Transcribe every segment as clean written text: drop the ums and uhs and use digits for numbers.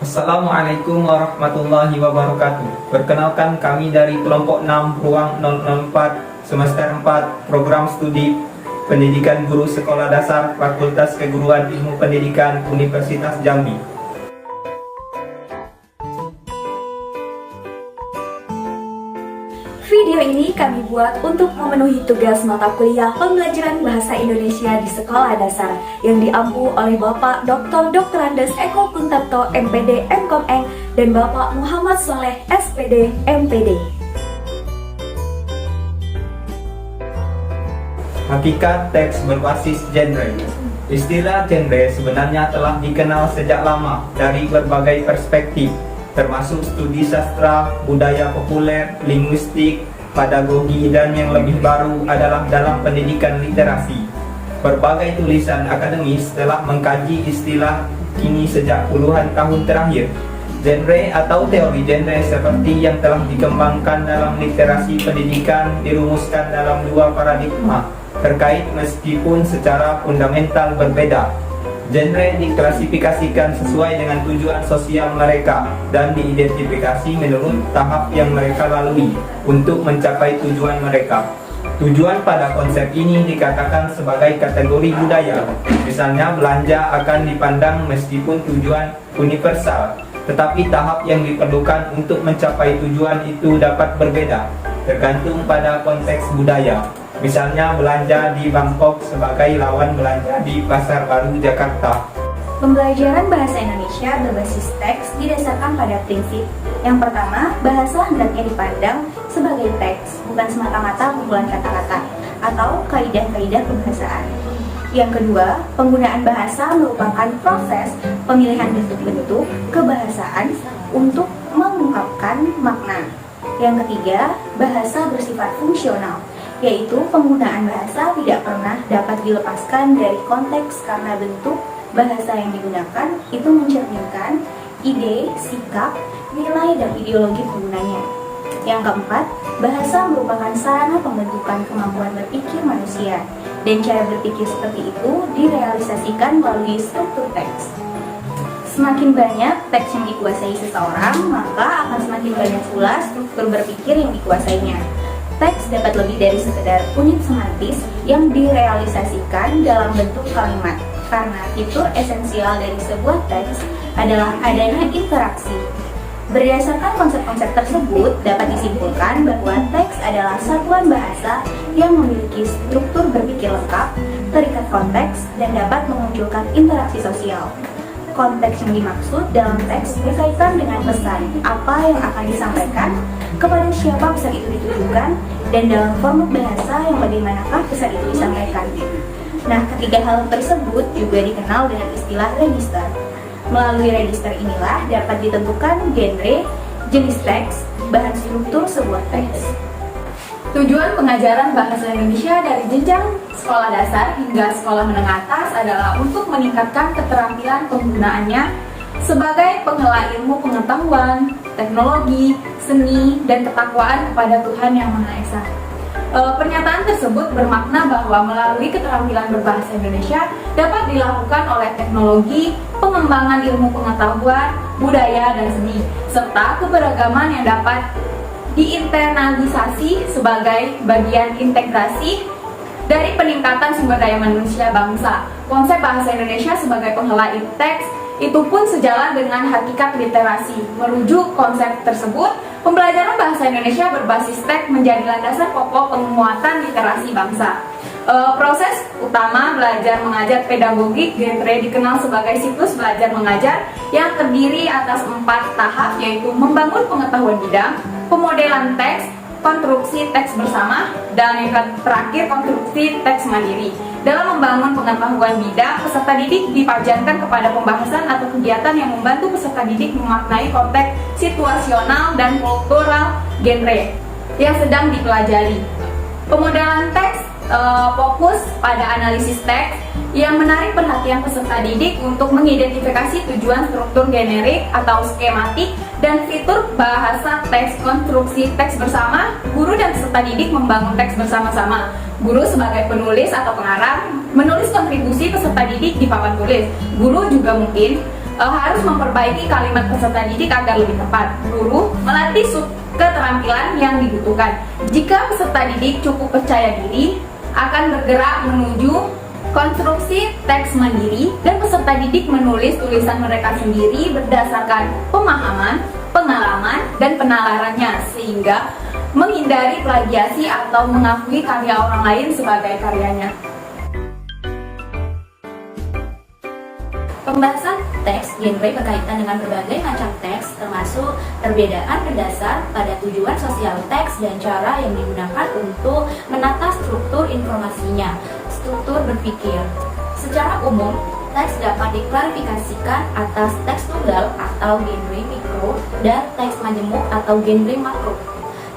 Assalamualaikum warahmatullahi wabarakatuh. Perkenalkan, kami dari kelompok 6 ruang 004 semester 4 program studi pendidikan guru sekolah dasar Fakultas Keguruan Ilmu Pendidikan Universitas Jambi. Video ini kami buat untuk memenuhi tugas mata kuliah pembelajaran bahasa Indonesia di sekolah dasar yang diampu oleh Bapak Dr. Andes Eko Kuntarto MPD MKomeng dan Bapak Muhammad Soleh SPD MPD. Hakikat teks berbasis genre. Istilah genre sebenarnya telah dikenal sejak lama dari berbagai perspektif, termasuk studi sastra, budaya populer, linguistik, pedagogi, dan yang lebih baru adalah dalam pendidikan literasi. Berbagai tulisan akademis telah mengkaji istilah kini sejak puluhan tahun terakhir. Genre atau teori genre seperti yang telah dikembangkan dalam literasi pendidikan dirumuskan dalam dua paradigma terkait meskipun secara fundamental berbeda. Genre diklasifikasikan sesuai dengan tujuan sosial mereka dan diidentifikasi menurut tahap yang mereka lalui untuk mencapai tujuan mereka. Tujuan pada konsep ini dikatakan sebagai kategori budaya. Misalnya, belanja akan dipandang meskipun tujuan universal, tetapi tahap yang diperlukan untuk mencapai tujuan itu dapat berbeda, tergantung pada konteks budaya. Misalnya, belanja di Bangkok sebagai lawan belanja di Pasar Baru Jakarta. Pembelajaran bahasa Indonesia berbasis teks didasarkan pada prinsip. Yang pertama, bahasa hendaknya dipandang sebagai teks, bukan semata-mata kumpulan kata-kata atau kaidah-kaidah kebahasaan. Yang kedua, penggunaan bahasa merupakan proses pemilihan bentuk-bentuk kebahasaan untuk mengungkapkan makna. Yang ketiga, bahasa bersifat fungsional, yaitu penggunaan bahasa tidak pernah dapat dilepaskan dari konteks karena bentuk bahasa yang digunakan itu mencerminkan ide, sikap, nilai, dan ideologi penggunanya. Yang keempat, bahasa merupakan sarana pembentukan kemampuan berpikir manusia, dan cara berpikir seperti itu direalisasikan melalui struktur teks. Semakin banyak teks yang dikuasai seseorang, maka akan semakin banyak pula struktur berpikir yang dikuasainya. Teks dapat lebih dari sekedar unit semantis yang direalisasikan dalam bentuk kalimat, karena fitur esensial dari sebuah teks adalah adanya interaksi. Berdasarkan konsep-konsep tersebut, dapat disimpulkan bahwa teks adalah satuan bahasa yang memiliki struktur berpikir lengkap, terikat konteks, dan dapat memunculkan interaksi sosial. Konteks yang dimaksud dalam teks berkaitan dengan pesan apa yang akan disampaikan, kepada siapa pesan itu ditujukan, dan dalam format bahasa yang bagaimanakah pesan itu disampaikan. Nah, ketiga hal tersebut juga dikenal dengan istilah register. Melalui register inilah dapat ditentukan genre, jenis teks, bahan struktur sebuah teks. Tujuan pengajaran bahasa Indonesia dari jenjang sekolah dasar hingga sekolah menengah atas adalah untuk meningkatkan keterampilan penggunaannya sebagai pengelola ilmu pengetahuan, teknologi, seni, dan ketakwaan kepada Tuhan Yang Maha Esa. Pernyataan tersebut bermakna bahwa melalui keterampilan berbahasa Indonesia dapat dilakukan oleh teknologi, pengembangan ilmu pengetahuan, budaya, dan seni, serta keberagaman yang dapat diinternalisasi sebagai bagian integrasi dari peningkatan sumber daya manusia bangsa. Konsep bahasa Indonesia sebagai pengelola teks itu pun sejalan dengan hakikat literasi. Merujuk konsep tersebut, pembelajaran bahasa Indonesia berbasis teks menjadi landasan pokok penguatan literasi bangsa. Proses utama belajar mengajar pedagogik genre dikenal sebagai siklus belajar mengajar yang terdiri atas 4 tahap, yaitu membangun pengetahuan bidang, pemodelan teks, konstruksi teks bersama, dan yang terakhir konstruksi teks mandiri. Dalam membangun pengetahuan bidang, peserta didik dipajankan kepada pembahasan atau kegiatan yang membantu peserta didik memaknai konteks situasional dan kultural genre yang sedang dipelajari. Pemodelan teks fokus pada analisis teks yang menarik perhatian peserta didik untuk mengidentifikasi tujuan struktur generik atau skematik dan fitur bahasa teks. Konstruksi teks bersama, guru dan peserta didik membangun teks bersama-sama. Guru sebagai penulis atau pengarang menulis kontribusi peserta didik di papan tulis. Guru juga mungkin harus memperbaiki kalimat peserta didik agar lebih tepat. Guru melatih keterampilan yang dibutuhkan. Jika peserta didik cukup percaya diri, akan bergerak menuju konstruksi teks mandiri, dan peserta didik menulis tulisan mereka sendiri berdasarkan pemahaman, pengalaman, dan penalarannya, sehingga menghindari plagiasi atau mengakui karya orang lain sebagai karyanya. Pembahasan teks genre berkaitan dengan berbagai macam teks, termasuk perbedaan berdasar pada tujuan sosial teks dan cara yang digunakan untuk menata struktur informasinya, struktur berpikir. Secara umum, teks dapat diklarifikasikan atas teks tunggal atau genre mikro dan teks majemuk atau genre makro.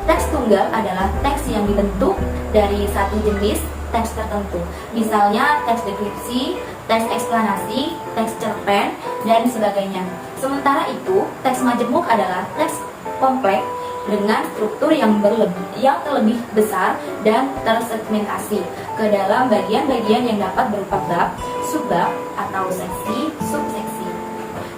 Teks tunggal adalah teks yang dibentuk dari satu jenis teks tertentu, misalnya teks deskripsi, teks eksplanasi, teks cerpen, dan sebagainya. Sementara itu, teks majemuk adalah teks kompleks dengan struktur yang terlebih besar dan tersegmentasi ke dalam bagian-bagian yang dapat berupa bab, subbab, atau seksi, subseksi.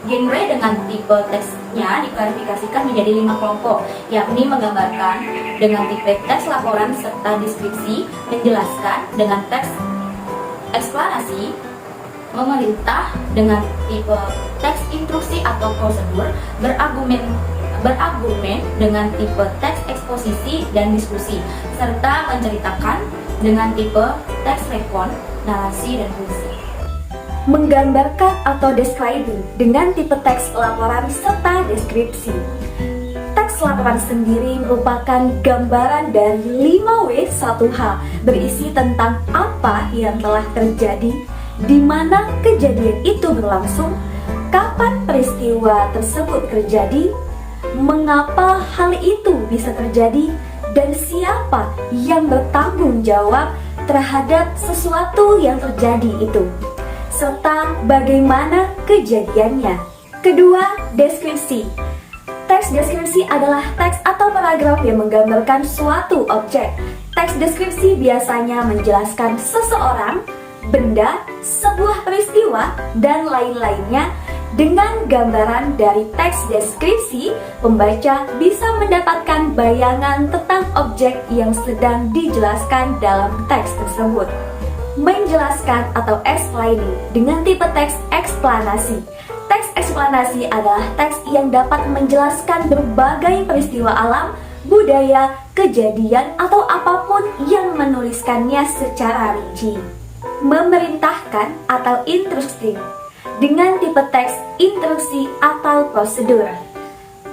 Genre dengan tipe teksnya diklarifikasikan menjadi 5 kelompok, yakni menggambarkan dengan tipe teks laporan serta deskripsi, menjelaskan dengan teks eksplanasi, memerintah dengan tipe teks instruksi atau prosedur, berargumen dengan tipe teks eksposisi dan diskusi, serta menceritakan dengan tipe teks rekon, narasi, dan puisi. Menggambarkan atau describing dengan tipe teks laporan serta deskripsi. Teks laporan sendiri merupakan gambaran dari 5W1H, berisi tentang apa yang telah terjadi, di mana kejadian itu berlangsung, kapan peristiwa tersebut terjadi, mengapa hal itu bisa terjadi, dan siapa yang bertanggung jawab terhadap sesuatu yang terjadi itu, serta bagaimana kejadiannya. Kedua, deskripsi. Teks deskripsi adalah teks atau paragraf yang menggambarkan suatu objek. Teks deskripsi biasanya menjelaskan seseorang, benda, sebuah peristiwa, dan lain-lainnya. Dengan gambaran dari teks deskripsi, pembaca bisa mendapatkan bayangan tentang objek yang sedang dijelaskan dalam teks tersebut. Menjelaskan atau explaining dengan tipe teks eksplanasi. Teks eksplanasi adalah teks yang dapat menjelaskan berbagai peristiwa alam, budaya, kejadian, atau apapun yang menuliskannya secara rinci. Memerintahkan atau instructing dengan tipe teks instruksi atau prosedur.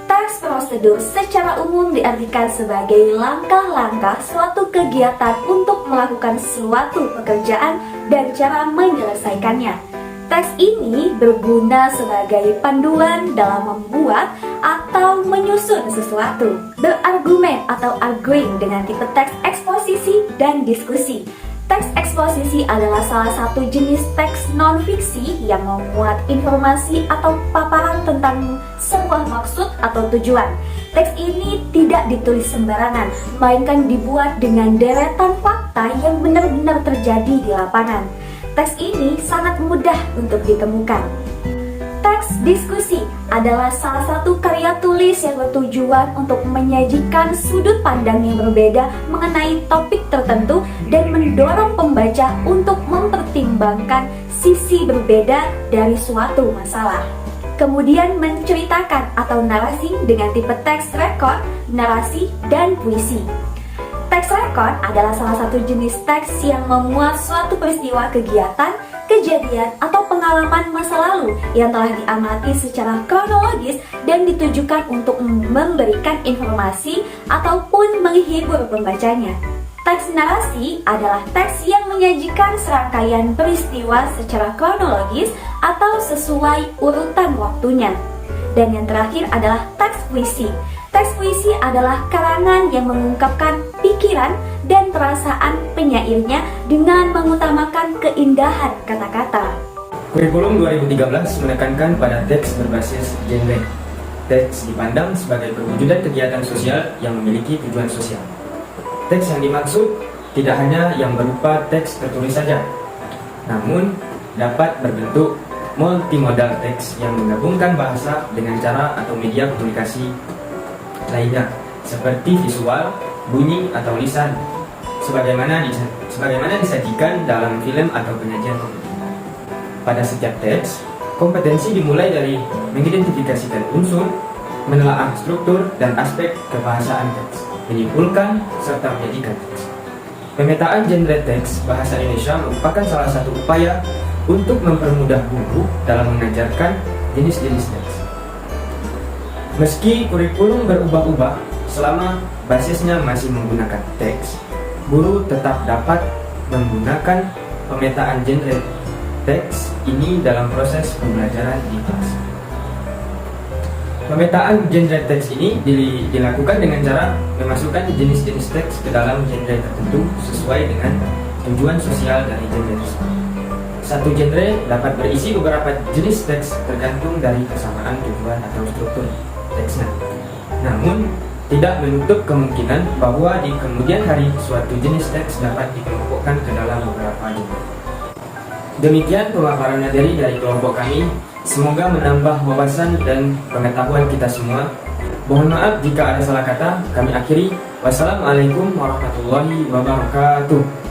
Teks prosedur secara umum diartikan sebagai langkah-langkah suatu kegiatan untuk melakukan suatu pekerjaan dan cara menyelesaikannya. Teks ini berguna sebagai panduan dalam membuat atau menyusun sesuatu. Berargumen atau arguing dengan tipe teks eksposisi dan diskusi. Teks eksposisi adalah salah satu jenis teks non-fiksi yang memuat informasi atau paparan tentang sebuah maksud atau tujuan. Teks ini tidak ditulis sembarangan, melainkan dibuat dengan deretan fakta yang benar-benar terjadi di lapangan. Teks ini sangat mudah untuk ditemukan. Teks diskusi adalah salah satu karya tulis yang bertujuan untuk menyajikan sudut pandang yang berbeda mengenai topik tertentu dan mendorong pembaca untuk mempertimbangkan sisi berbeda dari suatu masalah. Kemudian menceritakan atau narasi dengan tipe teks rekon, narasi, dan puisi. Teks rekon adalah salah satu jenis teks yang memuat suatu peristiwa kegiatan, kejadian, atau pengalaman masa lalu yang telah diamati secara kronologis dan ditujukan untuk memberikan informasi ataupun menghibur pembacanya. Teks narasi adalah teks yang menyajikan serangkaian peristiwa secara kronologis atau sesuai urutan waktunya. Dan yang terakhir adalah teks puisi. Teks puisi adalah karangan yang mengungkapkan pikiran dan perasaan penyairnya dengan mengutamakan keindahan kata-kata. Kurikulum 2013 menekankan pada teks berbasis genre. Teks dipandang sebagai perwujudan kegiatan sosial yang memiliki tujuan sosial. Teks yang dimaksud tidak hanya yang berupa teks tertulis saja, namun dapat berbentuk multimodal teks yang menggabungkan bahasa dengan cara atau media komunikasi lainnya seperti visual, bunyi, atau lisan sebagaimana disajikan dalam film atau penyajian komputer. Pada setiap teks, kompetensi dimulai dari mengidentifikasikan unsur, menelaah struktur dan aspek kebahasaan teks, menyimpulkan serta menjadikan teks. Pemetaan genre teks bahasa Indonesia merupakan salah satu upaya untuk mempermudah guru dalam mengajarkan jenis-jenis teks. Meski kurikulum berubah-ubah, selama basisnya masih menggunakan teks, guru tetap dapat menggunakan pemetaan genre teks ini dalam proses pembelajaran di kelas. Pemetaan genre teks ini dilakukan dengan cara memasukkan jenis-jenis teks ke dalam genre tertentu sesuai dengan tujuan sosial dari genre tersebut. Satu genre dapat berisi beberapa jenis teks tergantung dari kesamaan tujuan atau struktur teksnya. Namun, tidak menutup kemungkinan bahwa di kemudian hari suatu jenis teks dapat dikelompokkan ke dalam beberapa genre. Demikian pemaparan materi dari kelompok kami. Semoga menambah wawasan dan pengetahuan kita semua. Mohon maaf jika ada salah kata. Kami akhiri. Wassalamualaikum warahmatullahi wabarakatuh.